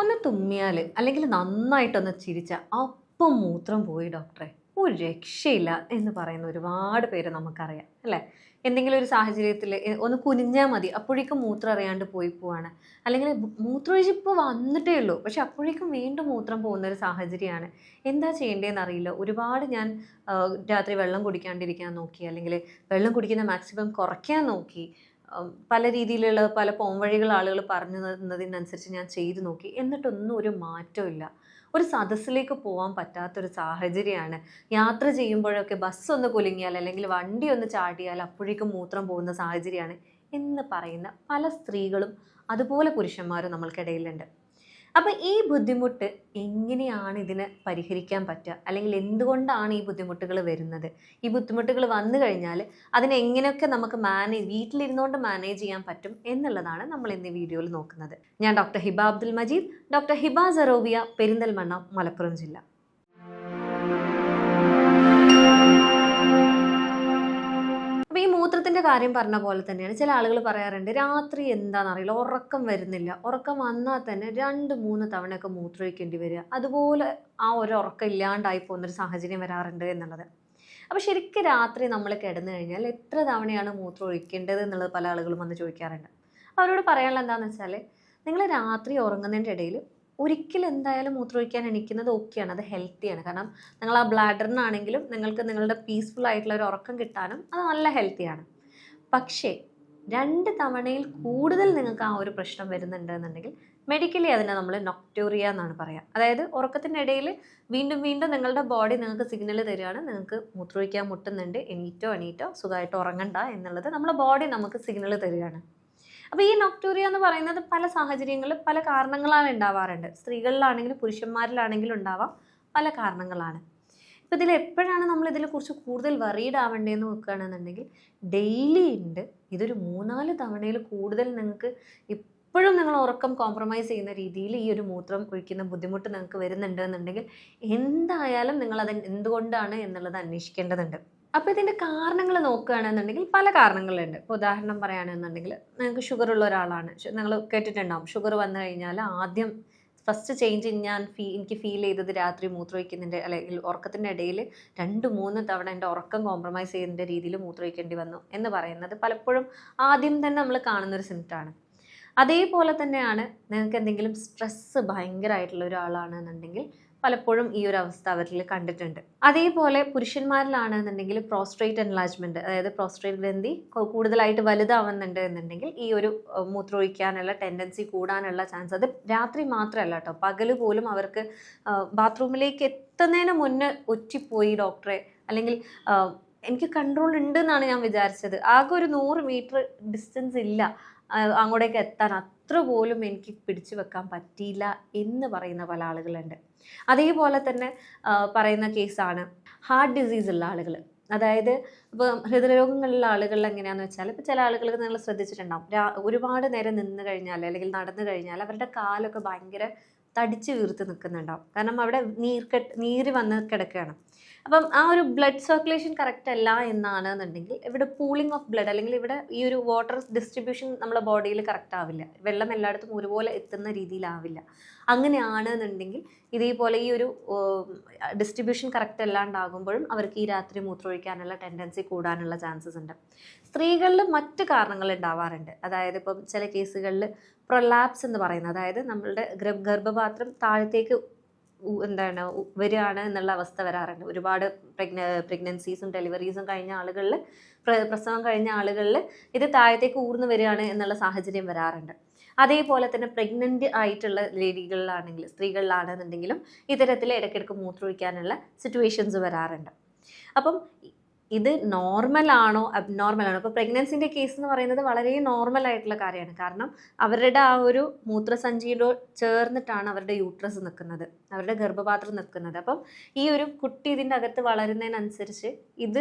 ഒന്ന് തുമ്മിയാൽ അല്ലെങ്കിൽ നന്നായിട്ടൊന്ന് ചിരിച്ച അപ്പം മൂത്രം പോയി ഡോക്ടറെ, ഒരു രക്ഷയില്ല എന്ന് പറയുന്ന ഒരുപാട് പേര് നമുക്കറിയാം അല്ലേ? എന്തെങ്കിലും ഒരു സാഹചര്യത്തിൽ ഒന്ന് കുനിഞ്ഞാൽ മതി അപ്പോഴേക്കും മൂത്രം അറിയാണ്ട് പോയി പോവാണ്. അല്ലെങ്കിൽ മൂത്രമൊഴിച്ചിപ്പോൾ വന്നിട്ടേ ഉള്ളൂ പക്ഷെ അപ്പോഴേക്കും വീണ്ടും മൂത്രം പോകുന്ന ഒരു സാഹചര്യമാണ്. എന്താ ചെയ്യേണ്ടതെന്ന് അറിയില്ല. ഒരുപാട് ഞാൻ രാത്രി വെള്ളം കുടിക്കാണ്ടിരിക്കാൻ നോക്കി, അല്ലെങ്കിൽ വെള്ളം കുടിക്കുന്ന മാക്സിമം കുറയ്ക്കാൻ നോക്കി. പല രീതിയിലുള്ള പല പോംവഴികൾ ആളുകൾ പറഞ്ഞു തന്നതിനനുസരിച്ച് ഞാൻ ചെയ്തു നോക്കി. എന്നിട്ടൊന്നും ഒരു മാറ്റവും ഇല്ല. ഒരു സദസ്സിലേക്ക് പോവാൻ പറ്റാത്തൊരു സാഹചര്യമാണ്. യാത്ര ചെയ്യുമ്പോഴൊക്കെ ബസ് ഒന്ന് കുലുങ്ങിയാൽ അല്ലെങ്കിൽ വണ്ടി ഒന്ന് ചാടിയാൽ അപ്പോഴേക്കും മൂത്രം പോകുന്ന സാഹചര്യമാണ് എന്ന് പറയുന്ന പല സ്ത്രീകളും അതുപോലെ പുരുഷന്മാരും നമ്മൾക്കിടയിലുണ്ട്. അപ്പം ഈ ബുദ്ധിമുട്ട് എങ്ങനെയാണ് ഇതിനെ പരിഹരിക്കാൻ പറ്റുക? അല്ലെങ്കിൽ എന്തുകൊണ്ടാണ് ഈ ബുദ്ധിമുട്ടുകൾ വരുന്നത്? ഈ ബുദ്ധിമുട്ടുകൾ വന്നു കഴിഞ്ഞാൽ അതിനെ എങ്ങനെയൊക്കെ നമുക്ക് വീട്ടിലിരുന്നുകൊണ്ട് മാനേജ് ചെയ്യാൻ പറ്റും എന്നുള്ളതാണ് നമ്മൾ ഇന്ന് ഈ വീഡിയോയിൽ നോക്കുന്നത്. ഞാൻ ഡോക്ടർ ഹിബ അബ്ദുൽ മജീദ്, ഡോക്ടർ ഹിബ സറോവിയ, പെരിന്തൽമണ്ണ, മലപ്പുറം ജില്ല. അപ്പോൾ ഈ മൂത്രത്തിൻ്റെ കാര്യം പറഞ്ഞ പോലെ തന്നെയാണ് ചില ആളുകൾ പറയാറുണ്ട്, രാത്രി എന്താണെന്നറിയില്ല ഉറക്കം വരുന്നില്ല, ഉറക്കം വന്നാൽ തന്നെ 2-3 തവണയൊക്കെ മൂത്രമൊഴിക്കേണ്ടി വരിക, അതുപോലെ ആ ഒരു ഉറക്കം ഇല്ലാണ്ടായി പോകുന്നൊരു സാഹചര്യം വരാറുണ്ട് എന്നുള്ളത്. അപ്പോൾ ശരിക്കും രാത്രി നമ്മൾ കിടന്നു കഴിഞ്ഞാൽ എത്ര തവണയാണ് മൂത്രം ഒഴിക്കേണ്ടത് എന്നുള്ളത് പല ആളുകളും വന്ന് ചോദിക്കാറുണ്ട്. അവരോട് പറയാനുള്ള എന്താണെന്ന് വെച്ചാൽ, നിങ്ങൾ രാത്രി ഉറങ്ങുന്നതിൻ്റെ ഇടയിൽ ഒരിക്കലും എന്തായാലും മൂത്രമൊഴിക്കാൻ എണീക്കുന്നത് ഓക്കെയാണ്, അത് ഹെൽത്തിയാണ്. കാരണം നിങ്ങൾ ആ ബ്ലാഡറിനാണെങ്കിലും നിങ്ങൾക്ക് നിങ്ങളുടെ പീസ്ഫുൾ ആയിട്ടുള്ള ഒരു ഉറക്കം കിട്ടാനും അത് നല്ല ഹെൽത്തിയാണ്. പക്ഷേ 2 തവണയിൽ കൂടുതൽ നിങ്ങൾക്ക് ആ ഒരു പ്രശ്നം വരുന്നുണ്ട് എന്നുണ്ടെങ്കിൽ മെഡിക്കലി അതിനെ നമ്മൾ നൊക്ടൂറിയ എന്നാണ് പറയുക. അതായത് ഉറക്കത്തിൻ്റെ ഇടയിൽ വീണ്ടും വീണ്ടും നിങ്ങളുടെ ബോഡി നിങ്ങൾക്ക് സിഗ്നൽ തരികയാണ്, നിങ്ങൾക്ക് മൂത്രമൊഴിക്കാൻ മുട്ടുന്നുണ്ട്, എണീറ്റോ സുഖമായിട്ട് ഉറങ്ങണ്ട എന്നുള്ളത് നമ്മുടെ ബോഡി നമുക്ക് സിഗ്നൽ തരികയാണ്. അപ്പോൾ ഈ നൊക്ടൂറിയ എന്ന് പറയുന്നത് പല സാഹചര്യങ്ങളിൽ പല കാരണങ്ങളാണ് ഉണ്ടാവാറുണ്ട്. സ്ത്രീകളിലാണെങ്കിലും പുരുഷന്മാരിലാണെങ്കിലും ഉണ്ടാവാം, പല കാരണങ്ങളാണ്. ഇപ്പോൾ ഇതിൽ എപ്പോഴാണ് നമ്മൾ ഇതിനെക്കുറിച്ച് കൂടുതൽ വറീഡ് ആവേണ്ടതെന്ന് നോക്കുകയാണെന്നുണ്ടെങ്കിൽ ഡെയിലി ഉണ്ട്. ഇതൊരു 3-4 തവണയിൽ കൂടുതൽ നിങ്ങൾക്ക് ഇപ്പോഴും നിങ്ങൾ ഉറക്കം കോംപ്രമൈസ് ചെയ്യുന്ന രീതിയിൽ ഈ ഒരു മൂത്രം ഒഴിക്കുന്ന ബുദ്ധിമുട്ട് നിങ്ങൾക്ക് വരുന്നുണ്ട് എന്നുണ്ടെങ്കിൽ എന്തായാലും നിങ്ങൾ എന്തുകൊണ്ടാണ് എന്നുള്ളത് അന്വേഷിക്കേണ്ടതുണ്ട്. അപ്പോൾ ഇതിൻ്റെ കാരണങ്ങൾ നോക്കുകയാണെന്നുണ്ടെങ്കിൽ പല കാരണങ്ങളുണ്ട്. ഇപ്പോൾ ഉദാഹരണം പറയുകയാണെന്നുണ്ടെങ്കിൽ നിങ്ങൾക്ക് ഷുഗർ ഉള്ള ഒരാളാണ്, നിങ്ങൾ കേട്ടിട്ടുണ്ടാവും, ഷുഗർ വന്നു കഴിഞ്ഞാൽ ആദ്യം ഫസ്റ്റ് ചേഞ്ച് എനിക്ക് ഫീൽ ചെയ്തത് രാത്രി മൂത്രമൊഴിക്കുന്നതിൻ്റെ അല്ലെങ്കിൽ ഉറക്കത്തിൻ്റെ ഇടയിൽ 2-3 തവണ എൻ്റെ ഉറക്കം കോംപ്രമൈസ് ചെയ്യുന്ന രീതിയിൽ മൂത്രമൊഴിക്കേണ്ടി വന്നു എന്ന് പറയുന്നത് പലപ്പോഴും ആദ്യം തന്നെ നമ്മൾ കാണുന്നൊരു സിംറ്റമാണ്. അതേപോലെ തന്നെയാണ് നിങ്ങൾക്ക് എന്തെങ്കിലും സ്ട്രെസ്സ് ഭയങ്കരമായിട്ടുള്ള ഒരാളാണെന്നുണ്ടെങ്കിൽ പലപ്പോഴും ഈ ഒരു അവസ്ഥ അവരിൽ കണ്ടിട്ടുണ്ട്. അതേപോലെ പുരുഷന്മാരിലാണെന്നുണ്ടെങ്കിൽ പ്രോസ്ട്രേറ്റ് എൻലാർജ്മെൻറ്റ്, അതായത് പ്രോസ്ട്രേറ്റ് ഗ്രന്ഥി കൂടുതലായിട്ട് വലുതാവുന്നുണ്ട് എന്നുണ്ടെങ്കിൽ ഈ ഒരു മൂത്രമൊഴിക്കാനുള്ള ടെൻഡൻസി കൂടാനുള്ള ചാൻസ്, അത് രാത്രി മാത്രമല്ല കേട്ടോ, പകൽ പോലും അവർക്ക് ബാത്റൂമിലേക്ക് എത്തുന്നതിന് മുന്നേ ഒറ്റിപ്പോയി ഡോക്ടറെ, അല്ലെങ്കിൽ എനിക്ക് കൺട്രോൾ ഉണ്ട് എന്നാണ് ഞാൻ വിചാരിച്ചത്, ആകെ ഒരു 100 മീറ്റർ ഡിസ്റ്റൻസ് ഇല്ല അങ്ങോട്ടേക്ക് എത്താൻ, അത്ര പോലും എനിക്ക് പിടിച്ചു വെക്കാൻ പറ്റിയില്ല എന്ന് പറയുന്ന പല ആളുകളുണ്ട്. അതേപോലെ തന്നെ പറയുന്ന കേസാണ് ഹാർട്ട് ഡിസീസ് ഉള്ള ആളുകൾ. അതായത് ഇപ്പോൾ ഹൃദയരോഗങ്ങളുള്ള ആളുകളിൽ എങ്ങനെയാണെന്ന് വെച്ചാൽ, ഇപ്പോൾ ചില ആളുകൾക്ക് നിങ്ങൾ ശ്രദ്ധിച്ചിട്ടുണ്ടാവും, ഒരുപാട് നേരം നിന്ന് കഴിഞ്ഞാൽ അല്ലെങ്കിൽ നടന്നു കഴിഞ്ഞാൽ അവരുടെ കാലൊക്കെ ഭയങ്കര തടിച്ച് വീർത്ത് നിൽക്കുന്നുണ്ടാവും. കാരണം അവിടെ നീര് വന്ന് കിടക്കുകയാണ്. അപ്പം ആ ഒരു ബ്ലഡ് സർക്കുലേഷൻ കറക്റ്റ് അല്ല എന്നാണെന്നുണ്ടെങ്കിൽ ഇവിടെ പൂളിംഗ് ഓഫ് ബ്ലഡ്, അല്ലെങ്കിൽ ഇവിടെ ഈ ഒരു വാട്ടർ ഡിസ്ട്രിബ്യൂഷൻ നമ്മുടെ ബോഡിയിൽ കറക്റ്റ് ആവില്ല, വെള്ളം എല്ലായിടത്തും ഒരുപോലെ എത്തുന്ന രീതിയിലാവില്ല. അങ്ങനെയാണെന്നുണ്ടെങ്കിൽ ഇതേപോലെ ഈ ഒരു ഡിസ്ട്രിബ്യൂഷൻ കറക്റ്റ് അല്ലാണ്ടാകുമ്പോഴും അവർക്ക് ഈ രാത്രി മൂത്രമൊഴിക്കാനുള്ള ടെൻഡൻസി കൂടാനുള്ള ചാൻസസ് ഉണ്ട്. സ്ത്രീകളിൽ മറ്റ് കാരണങ്ങൾ ഉണ്ടാവാറുണ്ട്. അതായത് ഇപ്പം ചില കേസുകളിൽ പ്രൊലാപ്സ് എന്ന് പറയുന്നത്, അതായത് നമ്മളുടെ ഗർഭപാത്രം താഴത്തേക്ക് വരികയാണ് എന്നുള്ള അവസ്ഥ വരാറുണ്ട്. ഒരുപാട് പ്രഗ്നൻസീസും ഡെലിവറീസും കഴിഞ്ഞ ആളുകളിൽ, പ്രസവം കഴിഞ്ഞ ആളുകളിൽ ഇത് താഴത്തേക്ക് ഊർന്നു വരികയാണ് എന്നുള്ള സാഹചര്യം വരാറുണ്ട്. അതേപോലെ തന്നെ പ്രഗ്നൻ്റ് ആയിട്ടുള്ള ലേഡികളിലാണെങ്കിൽ, സ്ത്രീകളിലാണെന്നുണ്ടെങ്കിലും ഇത്തരത്തിൽ ഇടയ്ക്കിടയ്ക്ക് മൂത്രമൊഴിക്കാനുള്ള സിറ്റുവേഷൻസ് വരാറുണ്ട്. അപ്പം ഇത് നോർമലാണോ അബ്നോർമലാണോ? ഇപ്പോൾ പ്രഗ്നൻസിൻ്റെ കേസ് എന്ന് പറയുന്നത് വളരെ നോർമൽ ആയിട്ടുള്ള കാര്യമാണ്. കാരണം അവരുടെ ആ ഒരു മൂത്രസഞ്ചിയോട് ചേർന്നിട്ടാണ് അവരുടെ യൂട്രസ് നിൽക്കുന്നത്, അവരുടെ ഗർഭപാത്രം നിൽക്കുന്നത്. അപ്പം ഈ ഒരു കുട്ടി ഇതിൻ്റെ അകത്ത് വളരുന്നതിനനുസരിച്ച്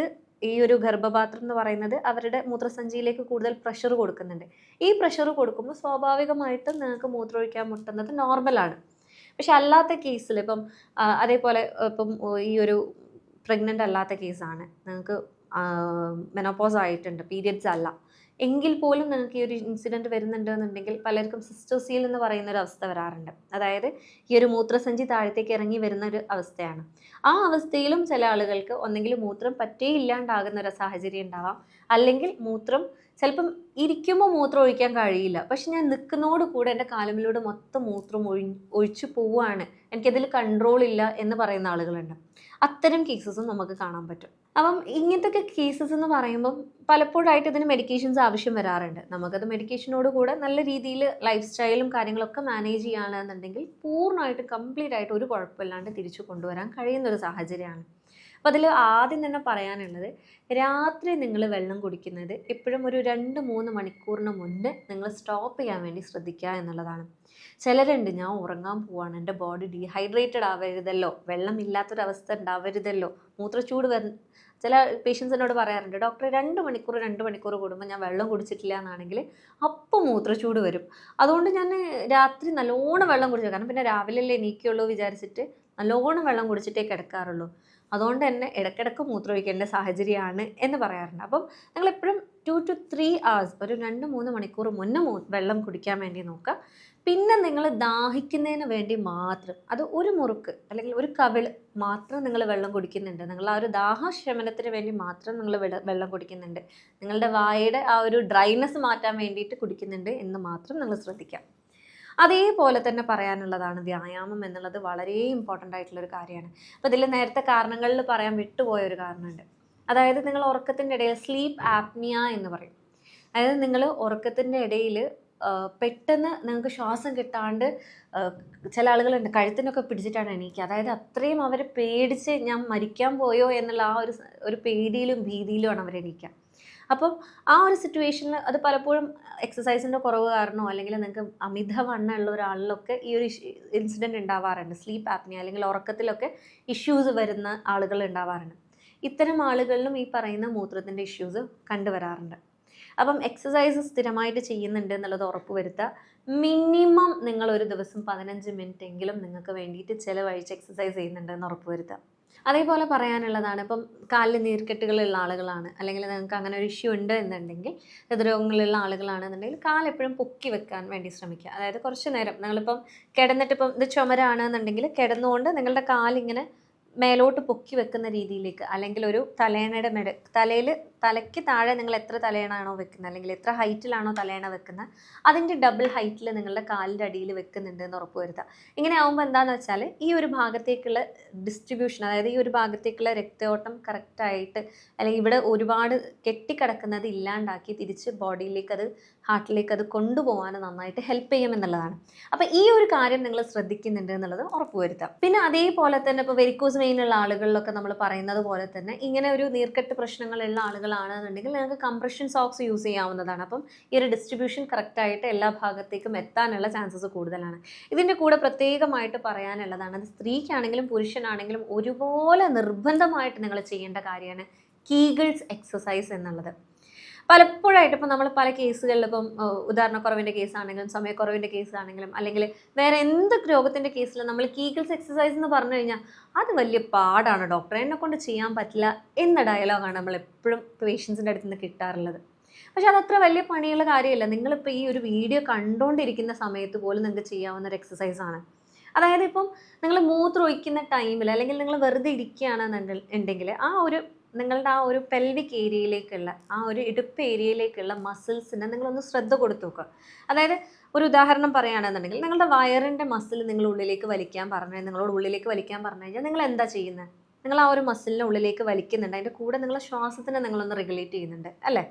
ഈ ഒരു ഗർഭപാത്രം എന്ന് പറയുന്നത് അവരുടെ മൂത്രസഞ്ചിയിലേക്ക് കൂടുതൽ പ്രഷർ കൊടുക്കുന്നുണ്ട്. ഈ പ്രഷർ കൊടുക്കുമ്പോൾ സ്വാഭാവികമായിട്ടും നിങ്ങൾക്ക് മൂത്രമൊഴിക്കാൻ മുട്ടുന്നത് നോർമലാണ്. പക്ഷെ അല്ലാത്ത കേസിൽ അതേപോലെ ഈ ഒരു പ്രഗ്നൻ്റ് അല്ലാത്ത കേസാണ്, നിങ്ങൾക്ക് മെനോപോസ് ആയിട്ടുണ്ട്, പീരിയഡ്സ് അല്ല, എങ്കിൽ പോലും നിങ്ങൾക്ക് ഈ ഒരു ഇൻസിഡൻറ്റ് വരുന്നുണ്ടെന്നുണ്ടെങ്കിൽ പലർക്കും സിസ്റ്റോസീൽ എന്ന് പറയുന്ന ഒരു അവസ്ഥ വരാറുണ്ട്. അതായത് ഈ ഒരു മൂത്രസഞ്ചി താഴത്തേക്ക് ഇറങ്ങി വരുന്ന ഒരു അവസ്ഥയാണ്. ആ അവസ്ഥയിലും ചില ആളുകൾക്ക് ഒന്നെങ്കിൽ മൂത്രം പറ്റേ ഇല്ലാണ്ടാകുന്ന ഒരു സാഹചര്യം ഉണ്ടാവാം, അല്ലെങ്കിൽ മൂത്രം ചിലപ്പം ഇരിക്കുമ്പോൾ മൂത്രം ഒഴിക്കാൻ കഴിയില്ല, പക്ഷെ ഞാൻ നിൽക്കുന്നതോട് കൂടെ എൻ്റെ കാലുകളിലൂടെ മൊത്തം മൂത്രം ഒഴിച്ചു പോവുകയാണ്, എനിക്കതിൽ കൺട്രോൾ ഇല്ല എന്ന് പറയുന്ന ആളുകളുണ്ട്. അത്തരം കേസസും നമുക്ക് കാണാൻ പറ്റും. അപ്പം ഇങ്ങനത്തെ കേസസ് എന്ന് പറയുമ്പം പലപ്പോഴായിട്ട് ഇതിന് മെഡിക്കേഷൻസ് ആവശ്യം വരാറുണ്ട്. നമുക്കത് മെഡിക്കേഷനോട് കൂടെ നല്ല രീതിയിൽ ലൈഫ് സ്റ്റൈലും കാര്യങ്ങളൊക്കെ മാനേജ് ചെയ്യുകയാണെന്നുണ്ടെങ്കിൽ പൂർണ്ണമായിട്ട് കംപ്ലീറ്റ് ആയിട്ട് ഒരു കുഴപ്പമില്ലാണ്ട് തിരിച്ചു കൊണ്ടുവരാൻ കഴിയുന്ന ഒരു സാഹചര്യമാണ്. അപ്പോൾ അതിൽ ആദ്യം തന്നെ പറയാനുള്ളത്, രാത്രി നിങ്ങൾ വെള്ളം കുടിക്കുന്നത് എപ്പോഴും ഒരു 2-3 മണിക്കൂറിന് മുന്നേ നിങ്ങൾ സ്റ്റോപ്പ് ചെയ്യാൻ വേണ്ടി ശ്രദ്ധിക്കുക എന്നുള്ളതാണ്. ചിലരുണ്ട്, ഞാൻ ഉറങ്ങാൻ പോവാണ്, എൻ്റെ ബോഡി ഡീഹൈഡ്രേറ്റഡ് ആവരുതല്ലോ, വെള്ളമില്ലാത്തൊരവസ്ഥ ഉണ്ടാവരുതല്ലോ, മൂത്രച്ചൂട് ചില പേഷ്യൻസ് എന്നോട് പറയാറുണ്ട്, ഡോക്ടർ 2 മണിക്കൂർ കൂടുമ്പോൾ ഞാൻ വെള്ളം കുടിച്ചിട്ടില്ല എന്നാണെങ്കിൽ അപ്പോൾ മൂത്രച്ചൂട് വരും. അതുകൊണ്ട് ഞാൻ രാത്രി നല്ലോണം വെള്ളം കുടിച്ചു, കാരണം പിന്നെ രാവിലെ എണീക്കുള്ളൂ വിചാരിച്ചിട്ട് നല്ലോണം വെള്ളം കുടിച്ചിട്ടേ കിടക്കാറുള്ളൂ. അതുകൊണ്ട് തന്നെ ഇടയ്ക്കിടയ്ക്ക് മൂത്രമൊഴിക്കേണ്ട സാഹചര്യമാണ് എന്ന് പറയാറുണ്ട്. അപ്പം നിങ്ങളെപ്പോഴും 2 to 3 hours, ഒരു 2-3 മണിക്കൂർ മുന്നേ വെള്ളം കുടിക്കാൻ വേണ്ടി നോക്കുക. പിന്നെ നിങ്ങൾ ദാഹിക്കുന്നതിന് വേണ്ടി മാത്രം, അത് ഒരു മുറുക്ക് അല്ലെങ്കിൽ ഒരു കവിള് മാത്രം നിങ്ങൾ വെള്ളം കുടിക്കുന്നുണ്ട്, നിങ്ങൾ ആ ഒരു ദാഹശമനത്തിന് വേണ്ടി മാത്രം നിങ്ങൾ വെള്ളം കുടിക്കുന്നുണ്ട്, നിങ്ങളുടെ വായുടെ ആ ഒരു ഡ്രൈനെസ് മാറ്റാൻ വേണ്ടിയിട്ട് കുടിക്കുന്നുണ്ട് എന്ന് മാത്രം നിങ്ങൾ ശ്രദ്ധിക്കാം. അതേപോലെ തന്നെ പറയാനുള്ളതാണ് വ്യായാമം എന്നുള്ളത് വളരെ ഇമ്പോർട്ടൻ്റ് ആയിട്ടുള്ളൊരു കാര്യമാണ്. അപ്പോൾ ഇതിൽ നേരത്തെ കാരണങ്ങളിൽ പറയാൻ വിട്ടുപോയ ഒരു കാരണമുണ്ട്. അതായത് നിങ്ങൾ ഉറക്കത്തിൻ്റെ ഇടയിൽ സ്ലീപ്പ് ആപ്നിയ എന്ന് പറയും. അതായത് നിങ്ങൾ ഉറക്കത്തിൻ്റെ ഇടയിൽ പെട്ടെന്ന് നിങ്ങൾക്ക് ശ്വാസം കിട്ടാണ്ട് ചില ആളുകളുണ്ട് കഴുത്തിനൊക്കെ പിടിച്ചിട്ടാണ് എണീക്കുക. അതായത് അത്രയും അവർ പേടിച്ച് ഞാൻ മരിക്കാൻ പോയോ എന്നുള്ള ആ ഒരു പേടിയിലും ഭീതിയിലുമാണ് അവർ എണീക്കുക. അപ്പം ആ ഒരു സിറ്റുവേഷനിൽ അത് പലപ്പോഴും എക്സസൈസിൻ്റെ കുറവ് കാരണമോ അല്ലെങ്കിൽ നിങ്ങൾക്ക് അമിതവണ്ണമുള്ള ഒരാളിലൊക്കെ ഈ ഒരു ഇൻസിഡൻറ്റ് ഉണ്ടാവാറുണ്ട്. സ്ലീപ്പ് ആപ്നിയ അല്ലെങ്കിൽ ഉറക്കത്തിലൊക്കെ ഇഷ്യൂസ് വരുന്ന ആളുകൾ ഉണ്ടാവാറുണ്ട്. ഇത്തരം ആളുകളിലും ഈ പറയുന്ന മൂത്രത്തിൻ്റെ ഇഷ്യൂസ് കണ്ടുവരാറുണ്ട്. അപ്പം എക്സസൈസ് സ്ഥിരമായിട്ട് ചെയ്യുന്നുണ്ട് എന്നുള്ളത് ഉറപ്പ് വരുത്തുക. മിനിമം നിങ്ങൾ ഒരു ദിവസം 15 മിനിറ്റ് എങ്കിലും നിങ്ങൾക്ക് വേണ്ടിയിട്ട് ചിലവഴിച്ച് എക്സസൈസ് ചെയ്യുന്നുണ്ടെന്ന് ഉറപ്പ് വരുത്തുക. അതേപോലെ പറയാനുള്ളതാണ്, ഇപ്പം കാലിൽ നീർക്കെട്ടുകളുള്ള ആളുകളാണ്, അല്ലെങ്കിൽ നിങ്ങൾക്ക് അങ്ങനെ ഒരു ഇഷ്യൂ ഉണ്ട് എന്നുണ്ടെങ്കിൽ, ഹൃദ്രോഗങ്ങളുള്ള ആളുകളാണെന്നുണ്ടെങ്കിൽ കാലെപ്പോഴും പൊക്കി വെക്കാൻ വേണ്ടി ശ്രമിക്കുക. അതായത് കുറച്ച് നേരം നിങ്ങളിപ്പം കിടന്നിട്ട്, ഇപ്പം ഇത് ചുമരാണെന്നുണ്ടെങ്കിൽ കിടന്നുകൊണ്ട് നിങ്ങളുടെ കാലിങ്ങനെ മേലോട്ട് പൊക്കി വെക്കുന്ന രീതിയിലേക്ക്, അല്ലെങ്കിൽ ഒരു തലയണയുടെ തലയ്ക്ക് താഴെ നിങ്ങൾ എത്ര തലയണാണോ വെക്കുന്നത്, അല്ലെങ്കിൽ എത്ര ഹൈറ്റിലാണോ തലയണ വെക്കുന്നത്, അതിൻ്റെ ഡബിൾ ഹൈറ്റിൽ നിങ്ങളുടെ കാലിൻ്റെ അടിയിൽ വെക്കുന്നുണ്ട് എന്ന് ഉറപ്പ് വരുത്തുക. ഇങ്ങനെ ആകുമ്പോൾ എന്താണെന്ന് വെച്ചാൽ ഈ ഒരു ഭാഗത്തേക്കുള്ള ഡിസ്ട്രിബ്യൂഷൻ, അതായത് ഈ ഒരു ഭാഗത്തേക്കുള്ള രക്തയോട്ടം കറക്റ്റായിട്ട്, അല്ലെങ്കിൽ ഇവിടെ ഒരുപാട് കെട്ടിക്കിടക്കുന്നത് ഇല്ലാണ്ടാക്കി തിരിച്ച് ബോഡിയിലേക്ക്, അത് ഹാർട്ടിലേക്ക് അത് കൊണ്ടുപോകാൻ നന്നായിട്ട് ഹെൽപ്പ് ചെയ്യുമെന്നുള്ളതാണ്. അപ്പോൾ ഈ ഒരു കാര്യം നിങ്ങൾ ശ്രദ്ധിക്കുന്നുണ്ട് എന്നുള്ളത് ഉറപ്പ് വരുത്താം. പിന്നെ അതേപോലെ തന്നെ ഇപ്പോൾ വെരിക്കോസ് വെയിനുള്ള ആളുകളിലൊക്കെ നമ്മൾ പറയുന്നത് പോലെ തന്നെ ഇങ്ങനെ ഒരു നീർക്കെട്ട് പ്രശ്നങ്ങളുള്ള ആളുകളാണെന്നുണ്ടെങ്കിൽ നിങ്ങൾക്ക് കംപ്രഷൻ സോക്സ് യൂസ് ചെയ്യാവുന്നതാണ്. അപ്പം ഈ ഒരു ഡിസ്ട്രിബ്യൂഷൻ കറക്റ്റായിട്ട് എല്ലാ ഭാഗത്തേക്കും എത്താനുള്ള ചാൻസസ് കൂടുതലാണ്. ഇതിൻ്റെ കൂടെ പ്രത്യേകമായിട്ട് പറയാനുള്ളതാണ്, അത് സ്ത്രീക്കാണെങ്കിലും പുരുഷനാണെങ്കിലും ഒരുപോലെ നിർബന്ധമായിട്ട് നിങ്ങൾ ചെയ്യേണ്ട കാര്യമാണ് കീഗിൾസ് എക്സസൈസ് എന്നുള്ളത്. പലപ്പോഴായിട്ട് ഇപ്പം നമ്മൾ പല കേസുകളിൽ, ഇപ്പം ഉദാഹരണക്കുറവിൻ്റെ കേസാണെങ്കിലും സമയക്കുറവിൻ്റെ കേസാണെങ്കിലും അല്ലെങ്കിൽ വേറെ എന്ത് രോഗത്തിൻ്റെ കേസിലും നമ്മൾ കീഗിൾസ് എക്സസൈസ് എന്ന് പറഞ്ഞു കഴിഞ്ഞാൽ അത് വലിയ പാടാണ് ഡോക്ടറെ, എന്നെക്കൊണ്ട് ചെയ്യാൻ പറ്റില്ല എന്ന ഡയലോഗാണ് നമ്മൾ എപ്പോഴും പേഷ്യൻസിൻ്റെ അടുത്ത് നിന്ന് കിട്ടാറുള്ളത്. പക്ഷെ അതത്ര വലിയ പണിയുള്ള കാര്യമില്ല. നിങ്ങളിപ്പോൾ ഈ ഒരു വീഡിയോ കണ്ടുകൊണ്ടിരിക്കുന്ന സമയത്ത് പോലും നിങ്ങൾക്ക് ചെയ്യാവുന്ന ഒരു എക്സസൈസാണ്. അതായത് ഇപ്പം നിങ്ങൾ മൂത്രം ഒഴിക്കുന്ന ടൈമിൽ അല്ലെങ്കിൽ നിങ്ങൾ വെറുതെ ഇരിക്കുകയാണെന്നുണ്ടെങ്കിൽ നിങ്ങളുടെ ആ ഒരു പെൽവിക് ഏരിയയിലേക്കുള്ള ആ ഒരു ഇടുപ്പ് ഏരിയയിലേക്കുള്ള മസിൽസിനെ നിങ്ങളൊന്ന് ശ്രദ്ധ കൊടുത്തു നോക്കുക. അതായത് ഒരു ഉദാഹരണം പറയുകയാണെന്നുണ്ടെങ്കിൽ നിങ്ങളുടെ വയറിൻ്റെ മസിൽ നിങ്ങൾ ഉള്ളിലേക്ക് വലിക്കാൻ നിങ്ങളോട് ഉള്ളിലേക്ക് വലിക്കാൻ പറഞ്ഞു കഴിഞ്ഞാൽ നിങ്ങൾ എന്താ ചെയ്യുന്നത്? നിങ്ങൾ ആ ഒരു മസിലിനെ ഉള്ളിലേക്ക് വലിക്കുന്നുണ്ട്, അതിൻ്റെ കൂടെ നിങ്ങളുടെ ശ്വാസത്തിനെ നിങ്ങളൊന്ന് റെഗുലേറ്റ് ചെയ്യുന്നുണ്ട് അല്ലേ?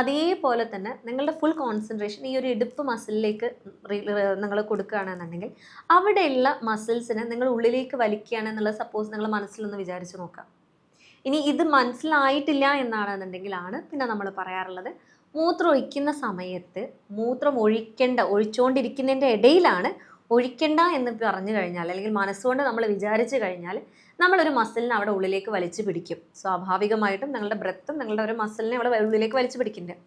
അതേപോലെ തന്നെ നിങ്ങളുടെ ഫുൾ കോൺസെൻട്രേഷൻ ഈ ഒരു ഇടുപ്പ് മസിലിലേക്ക് നിങ്ങൾ കൊടുക്കുകയാണെന്നുണ്ടെങ്കിൽ അവിടെയുള്ള മസിൽസിനെ നിങ്ങൾ ഉള്ളിലേക്ക് വലിക്കുകയാണെന്നുള്ളത് സപ്പോസ് നിങ്ങൾ മനസ്സിലൊന്ന് വിചാരിച്ച് നോക്കാം. ഇനി ഇത് മനസ്സിലായിട്ടില്ല എന്നാണെന്നുണ്ടെങ്കിലാണ് പിന്നെ നമ്മൾ പറയാറുള്ളത്, മൂത്രം ഒഴിക്കുന്ന സമയത്ത് മൂത്രം ഒഴിച്ചുകൊണ്ടിരിക്കുന്നതിൻ്റെ ഇടയിലാണ് ഒഴിക്കണ്ട എന്ന് പറഞ്ഞു കഴിഞ്ഞാൽ, അല്ലെങ്കിൽ മനസ്സുകൊണ്ട് നമ്മൾ വിചാരിച്ചു കഴിഞ്ഞാൽ നമ്മളൊരു മസിലിനെ അവിടെ ഉള്ളിലേക്ക് വലിച്ചു പിടിക്കും. സ്വാഭാവികമായിട്ടും നിങ്ങളുടെ ബ്രെത്തും നിങ്ങളുടെ ഒരു മസിലിനെ അവിടെ ഉള്ളിലേക്ക് വലിച്ചു പിടിക്കുന്നുണ്ട്.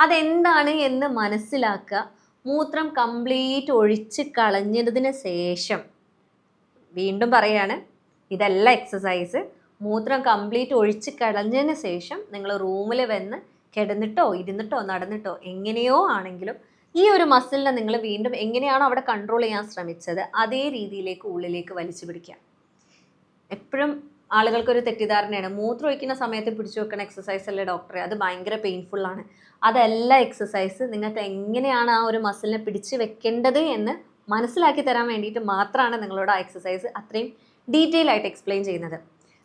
അതെന്താണ് എന്ന് മനസ്സിലാക്കുക. മൂത്രം കംപ്ലീറ്റ് ഒഴിച്ച് കളഞ്ഞതിന് ശേഷം, വീണ്ടും പറയാണ്, ഇതല്ല എക്സസൈസ്, മൂത്രം കംപ്ലീറ്റ് ഒഴിച്ച് കളഞ്ഞതിന് ശേഷം നിങ്ങൾ റൂമിൽ വന്ന് കിടന്നിട്ടോ ഇരുന്നിട്ടോ നടന്നിട്ടോ എങ്ങനെയോ ആണെങ്കിലും ഈ ഒരു മസിലിനെ നിങ്ങൾ വീണ്ടും എങ്ങനെയാണോ അവിടെ കൺട്രോൾ ചെയ്യാൻ ശ്രമിച്ചത് അതേ രീതിയിലേക്ക് ഉള്ളിലേക്ക് വലിച്ചു പിടിക്കുക. എപ്പോഴും ആളുകൾക്കൊരു തെറ്റിദ്ധാരണയാണ്, മൂത്രം ഒഴിക്കുന്ന സമയത്ത് പിടിച്ചു വെക്കുന്ന എക്സസൈസ് അല്ലേ ഡോക്ടറെ, അത് ഭയങ്കര പെയിൻഫുള്ളാണ്. അതല്ല എക്സസൈസ്. നിങ്ങൾക്ക് എങ്ങനെയാണ് ആ ഒരു മസിലിനെ പിടിച്ച് വെക്കേണ്ടത് എന്ന് മനസ്സിലാക്കി തരാൻ വേണ്ടിയിട്ട് മാത്രമാണ് നിങ്ങളോട് ആ എക്സസൈസ് അത്രയും ഡീറ്റെയിൽ ആയിട്ട് എക്സ്പ്ലെയിൻ ചെയ്യുന്നത്.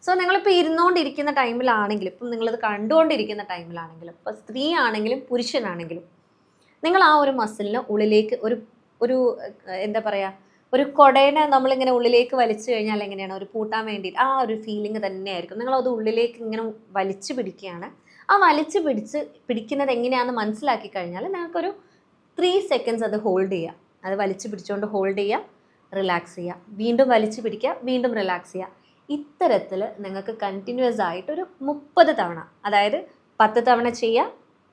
സോ നിങ്ങളിപ്പോൾ ഇരുന്നുകൊണ്ടിരിക്കുന്ന ടൈമിലാണെങ്കിലും, ഇപ്പം നിങ്ങളിത് കണ്ടുകൊണ്ടിരിക്കുന്ന ടൈമിലാണെങ്കിലും, ഇപ്പോൾ സ്ത്രീ ആണെങ്കിലും പുരുഷനാണെങ്കിലും, നിങ്ങൾ ആ ഒരു മസിലിന് ഉള്ളിലേക്ക് ഒരു എന്താ പറയുക, ഒരു കുടേനെ നമ്മളിങ്ങനെ ഉള്ളിലേക്ക് വലിച്ചു കഴിഞ്ഞാൽ എങ്ങനെയാണ് ഒരു പൂട്ടാൻ വേണ്ടിയിട്ട് ആ ഒരു ഫീലിംഗ് തന്നെയായിരിക്കും. നിങ്ങളത് ഉള്ളിലേക്ക് ഇങ്ങനെ വലിച്ചു പിടിക്കുകയാണ്. ആ വലിച്ചു പിടിക്കുന്നത് എങ്ങനെയാണെന്ന് മനസ്സിലാക്കി കഴിഞ്ഞാൽ നിങ്ങൾക്കൊരു 3 seconds അത് ഹോൾഡ് ചെയ്യുക. അത് വലിച്ചു പിടിച്ചുകൊണ്ട് ഹോൾഡ് ചെയ്യുക, റിലാക്സ് ചെയ്യുക, വീണ്ടും വലിച്ചു പിടിക്കുക, വീണ്ടും റിലാക്സ് ചെയ്യുക. ഇത്തരത്തിൽ നിങ്ങൾക്ക് കണ്ടിന്യൂസ് ആയിട്ടൊരു 30 തവണ, അതായത് 10 തവണ ചെയ്യുക,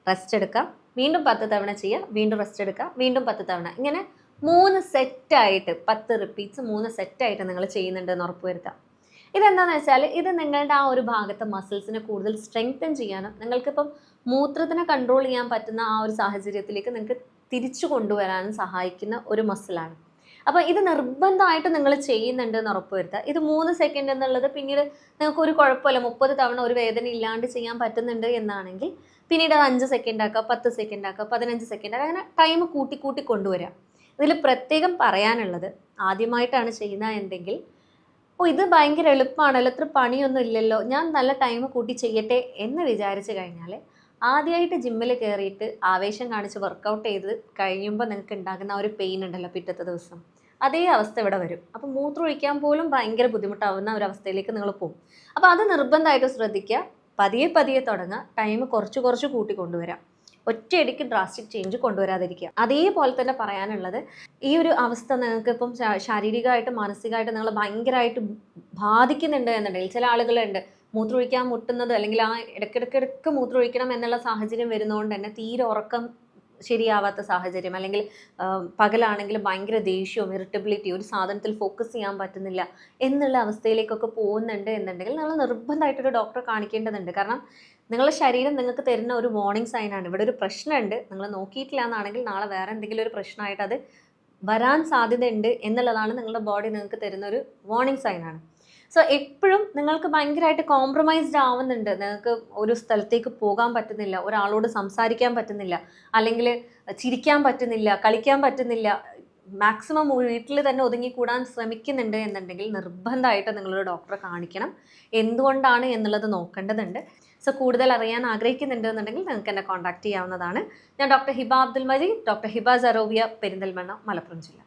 റെസ്റ്റ് എടുക്കുക, വീണ്ടും 10 തവണ ചെയ്യുക, വീണ്ടും റെസ്റ്റ് എടുക്കുക, വീണ്ടും 10 തവണ, ഇങ്ങനെ 3 സെറ്റായിട്ട് 10 റിപ്പീറ്റ്സ് 3 സെറ്റായിട്ട് നിങ്ങൾ ചെയ്യുന്നുണ്ടെന്ന് ഉറപ്പുവരുത്തുക. ഇതെന്താണെന്ന് വെച്ചാൽ ഇത് നിങ്ങളുടെ ആ ഒരു ഭാഗത്തെ മസിൽസിനെ കൂടുതൽ സ്ട്രെങ്തൻ ചെയ്യാനും നിങ്ങൾക്കിപ്പം മൂത്രത്തിനെ കൺട്രോൾ ചെയ്യാൻ പറ്റുന്ന ആ ഒരു സാഹചര്യത്തിലേക്ക് നിങ്ങൾക്ക് തിരിച്ചു കൊണ്ടുവരാനും സഹായിക്കുന്ന ഒരു മസിലാണ്. അപ്പോൾ ഇത് നിർബന്ധമായിട്ട് നിങ്ങൾ ചെയ്യുന്നുണ്ട് എന്ന് ഉറപ്പുവരുത്തുക. ഇത് 3 സെക്കൻഡ് എന്നുള്ളത് പിന്നീട് നിങ്ങൾക്ക് ഒരു കുഴപ്പമില്ല, 30 തവണ ഒരു വേദന ഇല്ലാണ്ട് ചെയ്യാൻ പറ്റുന്നുണ്ട് എന്നാണെങ്കിൽ പിന്നീട് അത് 5 സെക്കൻഡ് ആക്കുക, 10 സെക്കൻഡ് ആക്കുക, 15 സെക്കൻഡ് ആക്കുക, അങ്ങനെ ടൈം കൂട്ടി കൊണ്ടുവരിക. ഇതിൽ പ്രത്യേകം പറയാനുള്ളത്, ആദ്യമായിട്ടാണ് ചെയ്യുന്നതെങ്കിൽ ഇത് ഭയങ്കര എളുപ്പമാണല്ലോ, ഇത്ര പണിയൊന്നും ഇല്ലല്ലോ, ഞാൻ നല്ല ടൈം കൂട്ടി ചെയ്യട്ടെ എന്ന് വിചാരിച്ച് കഴിഞ്ഞാൽ ആദ്യമായിട്ട് ജിമ്മിൽ കയറിയിട്ട് ആവേശം കാണിച്ച് വർക്കൗട്ട് ചെയ്ത് കഴിയുമ്പോൾ നിങ്ങൾക്ക് ഉണ്ടാകുന്ന ആ ഒരു പെയിൻ ഉണ്ടല്ലോ പിറ്റത്തെ ദിവസം, അതേ അവസ്ഥ ഇവിടെ വരും. അപ്പോൾ മൂത്രം ഒഴിക്കാൻ പോലും ഭയങ്കര ബുദ്ധിമുട്ടാവുന്ന ഒരു അവസ്ഥയിലേക്ക് നിങ്ങൾ പോകും. അപ്പോൾ അത് നിർബന്ധമായിട്ട് ശ്രദ്ധിക്കുക. പതിയെ തുടങ്ങുക, ടൈം കുറച്ച് കൂട്ടി കൊണ്ടുവരാം. ഒറ്റയടിക്ക് ഡ്രാസ്റ്റിക് ചേഞ്ച് കൊണ്ടുവരാതിരിക്കുക. അതേപോലെ തന്നെ പറയാനുള്ളത്, ഈ ഒരു അവസ്ഥ നിങ്ങൾക്ക് ഇപ്പം ശാരീരികമായിട്ട് മാനസികമായിട്ട് നിങ്ങൾ ഭയങ്കരമായിട്ട് ബാധിക്കുന്നുണ്ട് എന്നുണ്ടെങ്കിൽ, ചില ആളുകളുണ്ട് മൂത്രമൊഴിക്കാൻ മുട്ടുന്നത് അല്ലെങ്കിൽ ആ ഇടയ്ക്കിടയ്ക്ക് മൂത്രമൊഴിക്കണം എന്നുള്ള സാഹചര്യം വരുന്നതുകൊണ്ട് തന്നെ തീരെ ഉറക്കം ശരിയാവാത്ത സാഹചര്യം, അല്ലെങ്കിൽ പകലാണെങ്കിൽ ഭയങ്കര ദേഷ്യവും ഇറിറ്റബിലിറ്റി, ഒരു സാധനത്തിൽ ഫോക്കസ് ചെയ്യാൻ പറ്റുന്നില്ല എന്നുള്ള അവസ്ഥയിലേക്കൊക്കെ പോകുന്നുണ്ട് എന്നുണ്ടെങ്കിൽ നിങ്ങൾ നിർബന്ധമായിട്ടൊരു ഡോക്ടറെ കാണിക്കേണ്ടതുണ്ട്. കാരണം നിങ്ങളുടെ ശരീരം നിങ്ങൾക്ക് തരുന്ന ഒരു വാർണിംഗ് സൈനാണ്. ഇവിടെ ഒരു പ്രശ്നമുണ്ട്, നിങ്ങൾ നോക്കിയിട്ടില്ല എന്നാണെങ്കിൽ നാളെ വേറെ എന്തെങ്കിലും ഒരു പ്രശ്നമായിട്ട് അത് വരാൻ സാധ്യതയുണ്ട് എന്നുള്ളതാണ് നിങ്ങളുടെ ബോഡി നിങ്ങൾക്ക് തരുന്ന ഒരു വാർണിംഗ് സൈനാണ്. സോ എപ്പോഴും നിങ്ങൾക്ക് ഭയങ്കരമായിട്ട് കോംപ്രമൈസ്ഡ് ആവുന്നുണ്ട്, നിങ്ങൾക്ക് ഒരു സ്ഥലത്തേക്ക് പോകാൻ പറ്റുന്നില്ല, ഒരാളോട് സംസാരിക്കാൻ പറ്റുന്നില്ല, അല്ലെങ്കിൽ ചിരിക്കാൻ പറ്റുന്നില്ല, കളിക്കാൻ പറ്റുന്നില്ല, മാക്സിമം വീട്ടിൽ തന്നെ ഒതുങ്ങിക്കൂടാൻ ശ്രമിക്കുന്നുണ്ട് എന്നുണ്ടെങ്കിൽ നിർബന്ധമായിട്ട് നിങ്ങളൊരു ഡോക്ടറെ കാണിക്കണം. എന്തുകൊണ്ടാണ് എന്നുള്ളത് നോക്കേണ്ടതുണ്ട്. സോ കൂടുതൽ അറിയാൻ ആഗ്രഹിക്കുന്നുണ്ട് എന്നുണ്ടെങ്കിൽ നിങ്ങൾക്ക് എന്നെ കോൺടാക്ട് ചെയ്യാവുന്നതാണ്. ഞാൻ ഡോക്ടർ ഹിബ അബ്ദുൽ മജീദ്, ഡോക്ടർ ഹിബ സറോവിയ, പെരിന്തൽമണ്ണ, മലപ്പുറം ജില്ല.